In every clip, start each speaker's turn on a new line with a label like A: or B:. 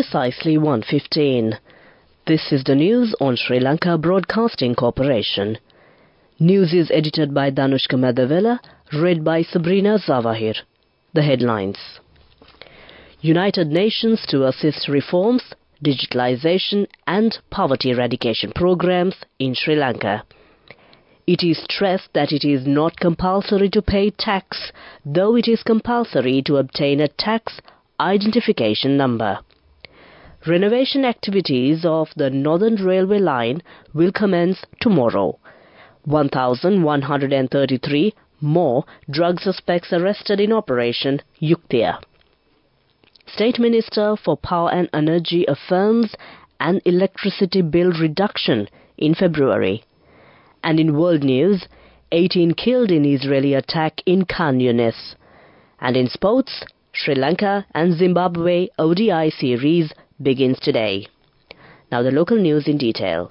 A: precisely 1:15. This is the news on Sri Lanka Broadcasting Corporation. News is edited by Danushka Madavela, read by Sabrina Zawahir. The headlines. United Nations to assist reforms, digitalization and poverty eradication programs in Sri Lanka. It is stressed that it is not compulsory to pay tax, though it is compulsory to obtain a tax identification number. Renovation activities of the Northern Railway line will commence tomorrow. 1,133 more drug suspects arrested in Operation Yuktiya. State Minister for Power and Energy affirms an electricity bill reduction in February. And in world news, 18 killed in Israeli attack in Khan Yunis. And in sports, Sri Lanka and Zimbabwe ODI series begins today. Now the local news in detail.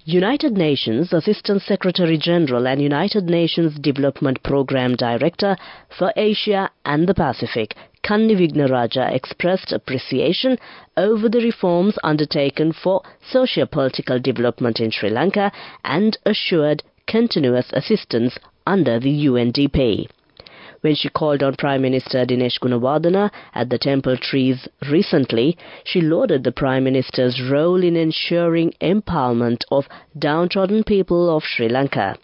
A: United Nations Assistant Secretary-General and United Nations Development Programme Director for Asia and the Pacific, Kanni Vignaraja, expressed appreciation over the reforms undertaken for socio-political development in Sri Lanka and assured continuous assistance under the UNDP. When she called on Prime Minister Dinesh Gunawardena at the Temple Trees recently, she lauded the Prime Minister's role in ensuring empowerment of downtrodden people of Sri Lanka.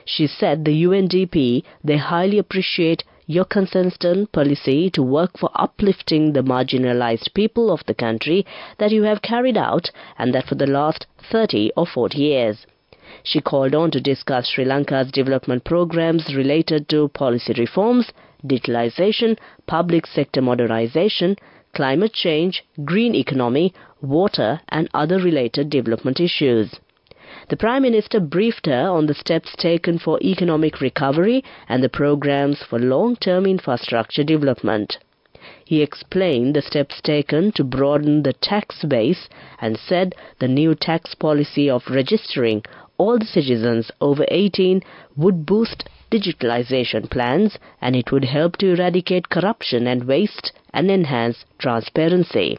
A: She said the UNDP, they highly appreciate your consistent policy to work for uplifting the marginalized people of the country that you have carried out, and that for the last 30 or 40 years. She called on to discuss Sri Lanka's development programs related to policy reforms, digitalization, public sector modernization, climate change, green economy, water and other related development issues. The Prime Minister briefed her on the steps taken for economic recovery and the programs for long-term infrastructure development. He explained the steps taken to broaden the tax base and said the new tax policy of registering all the citizens over 18 would boost digitalization plans, and it would help to eradicate corruption and waste and enhance transparency.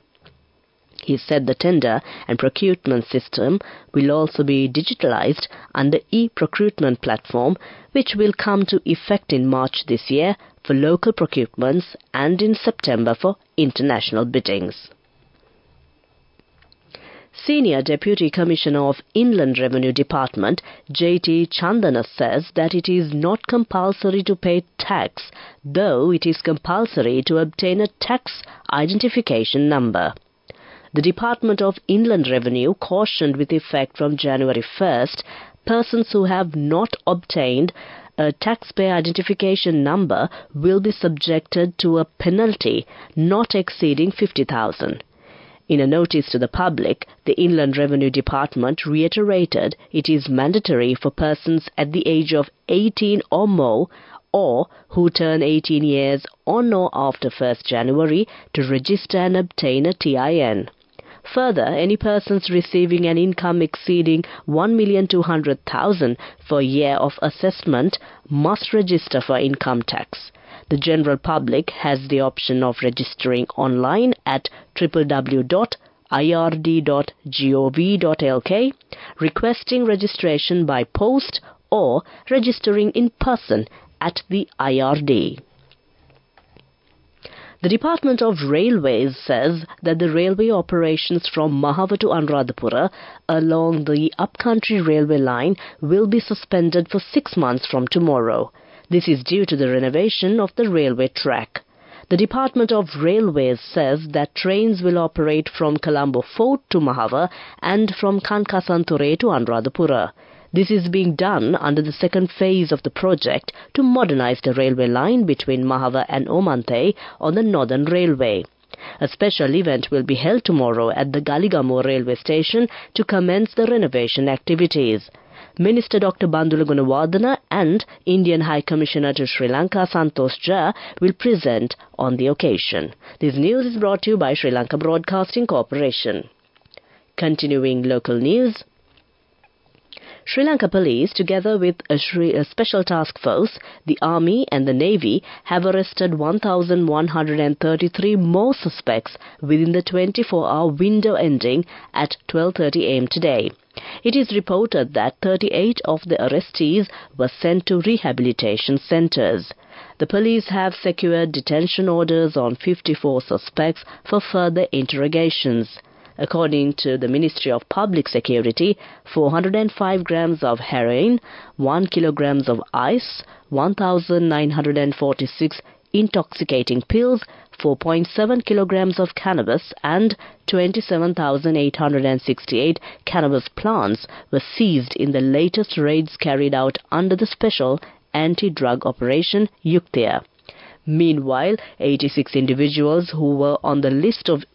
A: He said the tender and procurement system will also be digitalized under e-procurement platform, which will come to effect in March this year for local procurements and in September for international biddings. Senior Deputy Commissioner of Inland Revenue Department, J.T. Chandana, says that it is not compulsory to pay tax, though it is compulsory to obtain a tax identification number. The Department of Inland Revenue cautioned with effect from January 1st, persons who have not obtained a taxpayer identification number will be subjected to a penalty not exceeding 50,000. In a notice to the public, the Inland Revenue Department reiterated it is mandatory for persons at the age of 18 or more or who turn 18 years on or after 1st January to register and obtain a TIN. Further, any persons receiving an income exceeding 1,200,000 for a year of assessment must register for income tax. The general public has the option of registering online at www.ird.gov.lk, requesting registration by post or registering in person at the IRD. The Department of Railways says that the railway operations from Mahava to Anuradhapura along the upcountry railway line will be suspended for 6 months from tomorrow. This is due to the renovation of the railway track. The Department of Railways says that trains will operate from Colombo Fort to Mahava and from Kankasanture to Anuradhapura. This is being done under the second phase of the project to modernize the railway line between Mahava and Omante on the Northern Railway. A special event will be held tomorrow at the Galigamo railway station to commence the renovation activities. Minister Dr. Bandula Gunawardena and Indian High Commissioner to Sri Lanka Santosh Jha will present on the occasion. This news is brought to you by Sri Lanka Broadcasting Corporation. Continuing local news. Sri Lanka Police, together with a special task force, the Army and the Navy, have arrested 1,133 more suspects within the 24-hour window ending at 12:30 am today. It is reported that 38 of the arrestees were sent to rehabilitation centres. The police have secured detention orders on 54 suspects for further interrogations. According to the Ministry of Public Security, 405 grams of heroin, 1 kilogram of ice, 1,946 intoxicating pills, 4.7 kilograms of cannabis and 27,868 cannabis plants were seized in the latest raids carried out under the special anti-drug operation Yuktiya. Meanwhile, 86 individuals who were on the list of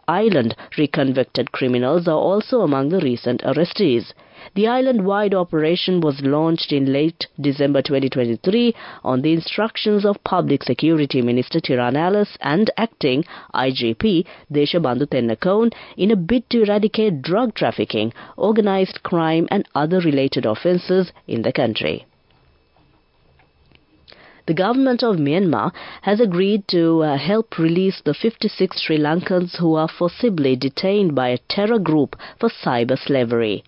A: island reconvicted criminals are also among the recent arrestees. The island-wide operation was launched in late December 2023 on the instructions of Public Security Minister Tiran Alice and acting IGP Deshabandhu Tennakone in a bid to eradicate drug trafficking, organised crime and other related offences in the country. The government of Myanmar has agreed to help release the 56 Sri Lankans who are forcibly detained by a terror group for cyber slavery.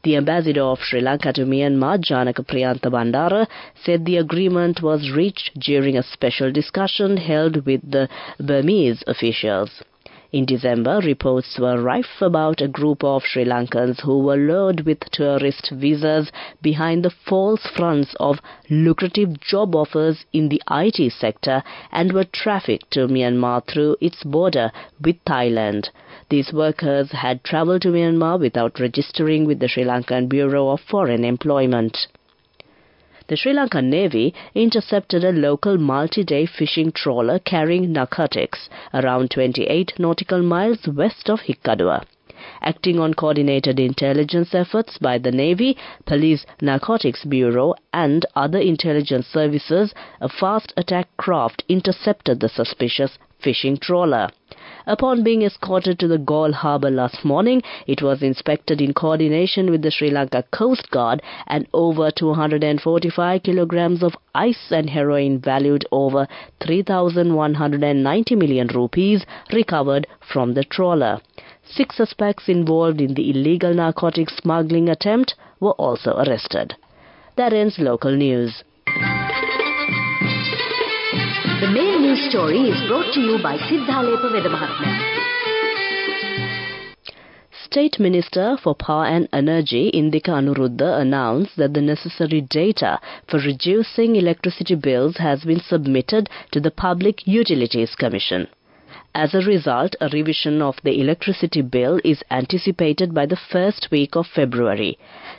A: The ambassador of Sri Lanka to Myanmar, Janaka Priyantha Bandara, said the agreement was reached during a special discussion held with the Burmese officials. In December, reports were rife about a group of Sri Lankans who were lured with tourist visas behind the false fronts of lucrative job offers in the IT sector and were trafficked to Myanmar through its border with Thailand. These workers had travelled to Myanmar without registering with the Sri Lankan Bureau of Foreign Employment. The Sri Lankan Navy intercepted a local multi-day fishing trawler carrying narcotics around 28 nautical miles west of Hikkadua. Acting on coordinated intelligence efforts by the Navy, Police Narcotics Bureau and other intelligence services, a fast attack craft intercepted the suspicious fishing trawler. Upon being escorted to the Galle harbour last morning, it was inspected in coordination with the Sri Lanka Coast Guard and over 245 kilograms of ice and heroin valued over 3,190 million rupees recovered from the trawler. 6 suspects involved in the illegal narcotics smuggling attempt were also arrested. That ends local news.
B: The main news story is brought to you by Sinhala Mahatma.
A: State Minister for Power and Energy Indika Anuruddha announced that the necessary data for reducing electricity bills has been submitted to the Public Utilities Commission. As a result, a revision of the electricity bill is anticipated by the first week of February.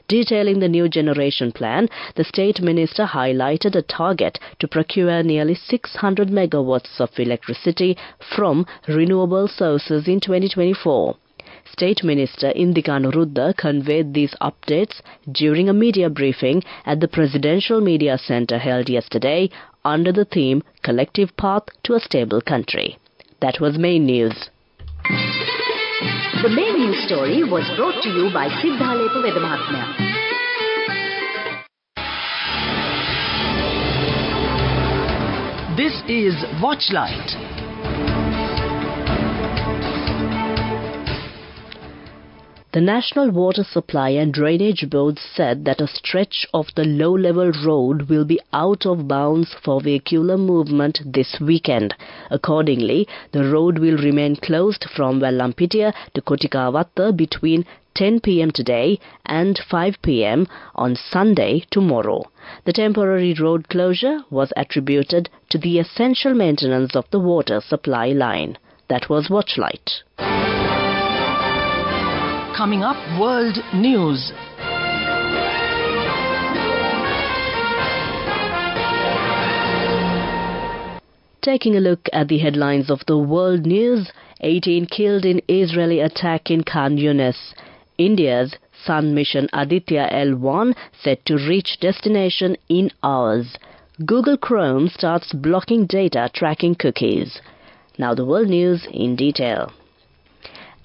A: Detailing the new generation plan, the State Minister highlighted a target to procure nearly 600 megawatts of electricity from renewable sources in 2024. State Minister Indika Anuruddha conveyed these updates during a media briefing at the Presidential Media Centre held yesterday under the theme Collective Path to a Stable Country. That was main news.
B: The main news story was brought to you by Sinhala Mahatma.
C: This is Watchlight.
A: The National Water Supply and Drainage Board said that a stretch of the low-level road will be out of bounds for vehicular movement this weekend. Accordingly, the road will remain closed from Vallampitiya to Kotikavatta between 10 p.m. today and 5 p.m. on Sunday tomorrow. The temporary road closure was attributed to the essential maintenance of the water supply line. That was Watchlight.
C: Coming up, World News.
A: Taking a look at the headlines of the world news, 18 killed in Israeli attack in Khan Yunis. India's Sun mission Aditya L1 set to reach destination in hours. Google Chrome starts blocking data tracking cookies. Now the world news in detail.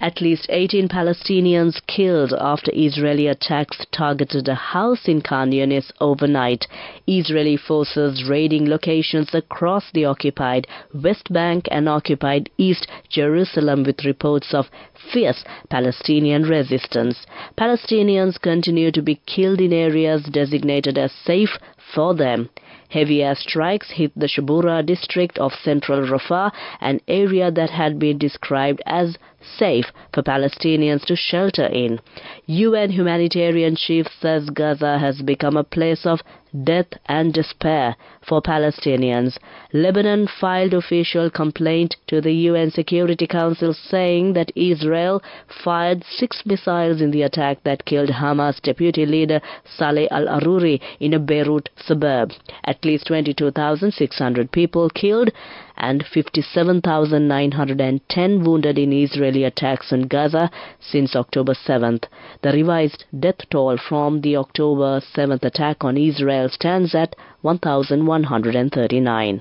A: At least 18 Palestinians killed after Israeli attacks targeted a house in Khan Yunis overnight. Israeli forces raiding locations across the occupied West Bank and occupied East Jerusalem with reports of fierce Palestinian resistance. Palestinians continue to be killed in areas designated as safe for them. Heavy airstrikes hit the Shabura district of central Rafah, an area that had been described as safe for Palestinians to shelter in. UN humanitarian chief says Gaza has become a place of death and despair for Palestinians. Lebanon filed official complaint to the UN Security Council saying that Israel fired 6 missiles in the attack that killed Hamas deputy leader Saleh al-Aruri in a Beirut suburb. At least 22,600 people killed and 57,910 wounded in Israeli attacks on Gaza since October 7th. The revised death toll from the October 7th attack on Israel stands at 1,139.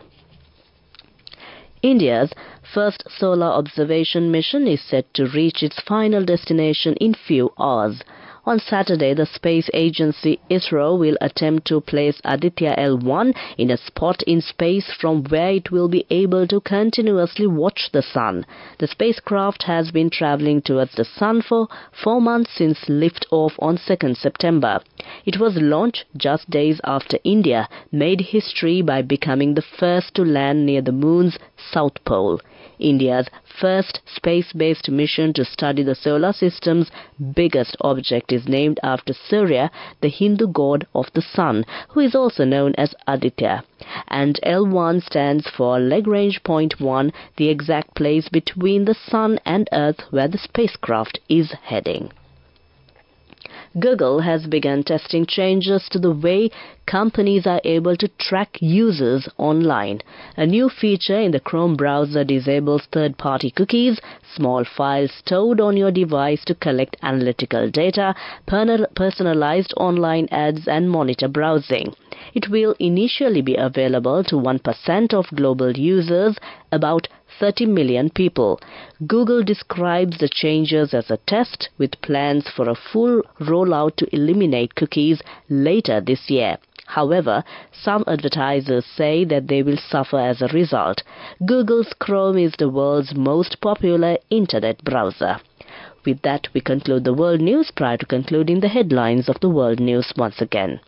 A: India's first solar observation mission is set to reach its final destination in few hours. On Saturday, the space agency ISRO will attempt to place Aditya L1 in a spot in space from where it will be able to continuously watch the sun. The spacecraft has been traveling towards the sun for 4 months since liftoff on 2nd September. It was launched just days after India made history by becoming the first to land near the moon's south pole. India's first space-based mission to study the solar system's biggest object is named after Surya, the Hindu god of the sun, who is also known as Aditya. And L1 stands for Lagrange Point 1, the exact place between the sun and Earth where the spacecraft is heading. Google has begun testing changes to the way companies are able to track users online. A new feature in the Chrome browser disables third-party cookies, small files stored on your device to collect analytical data, personalized online ads, and monitor browsing. It will initially be available to 1% of global users, about 30 million people. Google describes the changes as a test with plans for a full rollout to eliminate cookies later this year. However, some advertisers say that they will suffer as a result. Google's Chrome is the world's most popular internet browser. With that, we conclude the world news prior to concluding the headlines of the world news once again.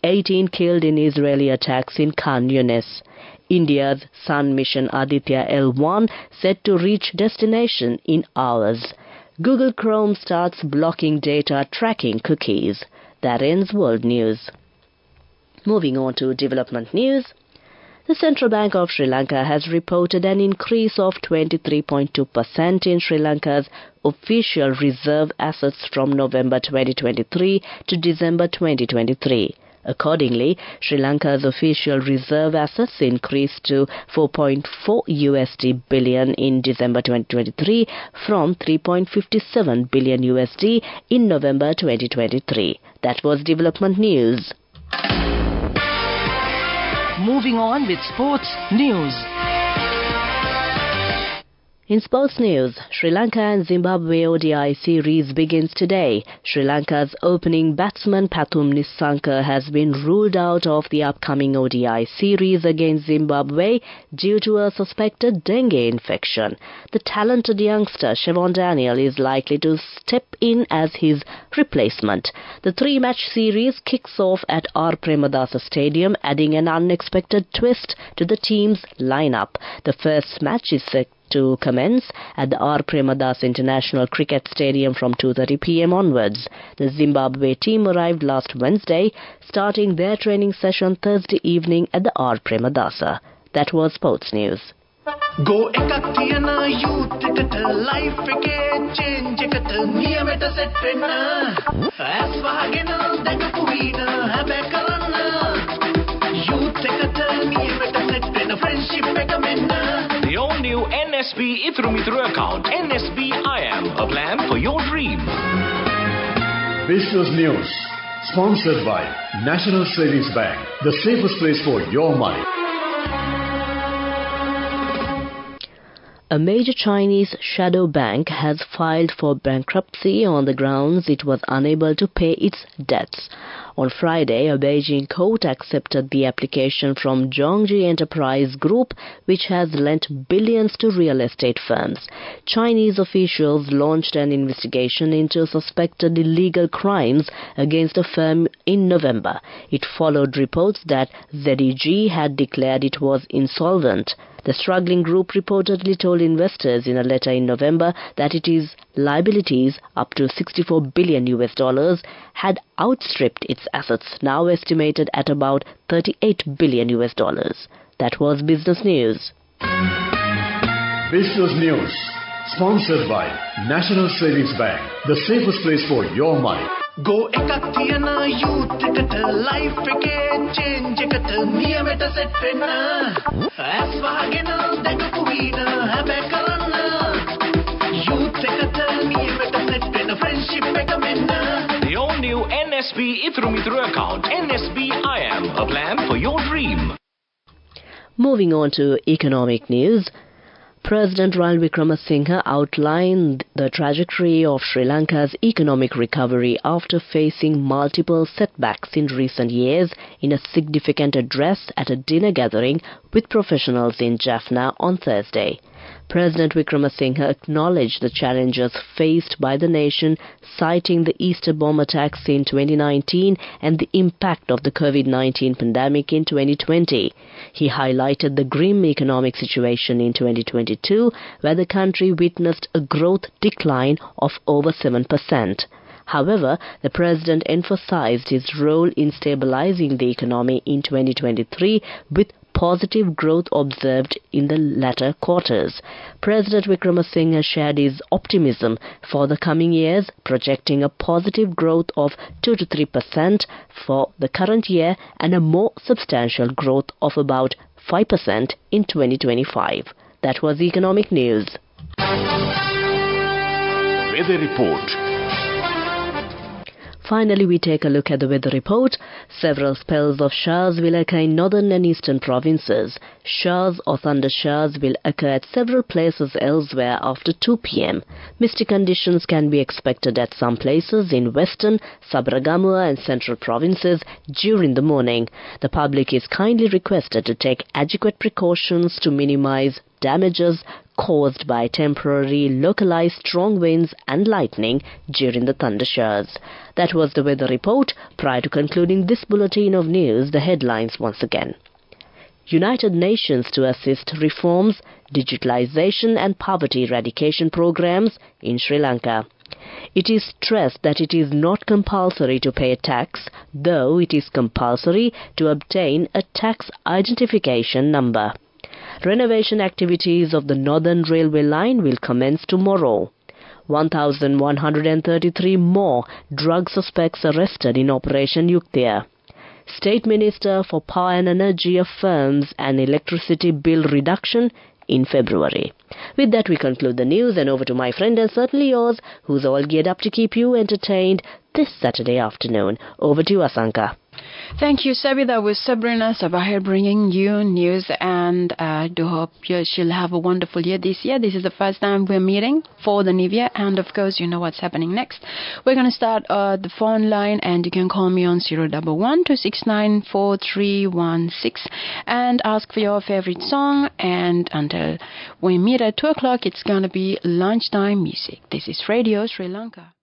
A: 18 killed in Israeli attacks in Khan Yunis. India's sun mission Aditya L1 set to reach destination in hours. Google Chrome starts blocking data tracking cookies. That ends world news. Moving on to development news. The Central Bank of Sri Lanka has reported an increase of 23.2% in Sri Lanka's official reserve assets from November 2023 to December 2023. Accordingly, Sri Lanka's official reserve assets increased to $4.4 billion in December 2023 from $3.57 billion in November 2023. That was development news.
C: Moving on with sports news.
A: In sports news, Sri Lanka and Zimbabwe ODI series begins today. Sri Lanka's opening batsman Pathum Nissanka has been ruled out of the upcoming ODI series against Zimbabwe due to a suspected dengue infection. The talented youngster Shevon Daniel is likely to step in as his replacement. The 3-match series kicks off at R. Premadasa Stadium, adding an unexpected twist to the team's lineup. The first match is set to commence at the R. Premadasa International Cricket Stadium from 2:30 p.m. onwards. The Zimbabwe team arrived last Wednesday, starting their training session Thursday evening at the R. Premadasa. That was sports news.
D: Go ekatiyana youth ekata life eke change ekata niyameta set wenna as wahagena dagapuina habe karanna youth ekata niyameta set wenna friendship ekamenna.
E: The all-new NSB Itru account, NSB IAM, a plan for your dream.
F: Business News, sponsored by National Savings Bank, the safest place for your money.
A: A major Chinese shadow bank has filed for bankruptcy on the grounds it was unable to pay its debts. On Friday, a Beijing court accepted the application from Zhongji Enterprise Group, which has lent billions to real estate firms. Chinese officials launched an investigation into suspected illegal crimes against the firm in November. It followed reports that ZEG had declared it was insolvent. The struggling group reportedly told investors in a letter in November that its liabilities, up to $64 billion, had outstripped its assets, now estimated at about $38 billion. That was Business News.
F: Business News, sponsored by National Savings Bank, the safest place for your money.
D: Go එකක් තියන youth එකට life එකේ change එකට නියමෙට set වෙන්න ඇස් වහගෙන දැකපු වීන හැබැයි කරන්න youth එකට නියමෙට set වෙන්න friendship එක මෙන්න.
E: The all-new NSB Ithru Mithru account, NSB IM, a plan for your dream.
A: Moving on to economic news. President Ranil Wickremesinghe outlined the trajectory of Sri Lanka's economic recovery after facing multiple setbacks in recent years in a significant address at a dinner gathering with professionals in Jaffna on Thursday. President Wickremesinghe acknowledged the challenges faced by the nation, citing the Easter bomb attacks in 2019 and the impact of the COVID-19 pandemic in 2020. He highlighted the grim economic situation in 2022, where the country witnessed a growth decline of over 7%. However, the president emphasized his role in stabilizing the economy in 2023 with positive growth observed in the latter quarters. President Wickremesinghe shared his optimism for the coming years, projecting a positive growth of 2 to 3% for the current year and a more substantial growth of about 5% in 2025. That was economic news.
E: Weather report.
A: Finally, we take a look at the weather report. Several spells of showers will occur in northern and eastern provinces. Showers or thunder showers will occur at several places elsewhere after 2 p.m. Misty conditions can be expected at some places in western, Sabaragamuwa and central provinces during the morning. The public is kindly requested to take adequate precautions to minimize damages caused by temporary localized strong winds and lightning during the thunder showers. That was the weather report. Prior to concluding this bulletin of news, the headlines once again. United Nations to assist reforms, digitalization and poverty eradication programs in Sri Lanka. It is stressed that it is not compulsory to pay a tax, though it is compulsory to obtain a tax identification number. Renovation activities of the Northern Railway line will commence tomorrow. 1,133 more drug suspects arrested in Operation Yuktia. State Minister for Power and Energy affirms an electricity bill reduction in February. With that, we conclude the news, and over to my friend and certainly yours, who's all geared up to keep you entertained this Saturday afternoon. Over to you, Asanka.
G: Thank you, Sabi. That was Sabrina Sabahir bringing you news, and I do hope she'll have a wonderful year this year. This is the first time we're meeting for the new year, and of course, you know what's happening next. We're going to start the phone line, and you can call me on 011-269-4316 and ask for your favorite song. And until we meet at 2 o'clock, it's going to be lunchtime music. This is Radio Sri Lanka.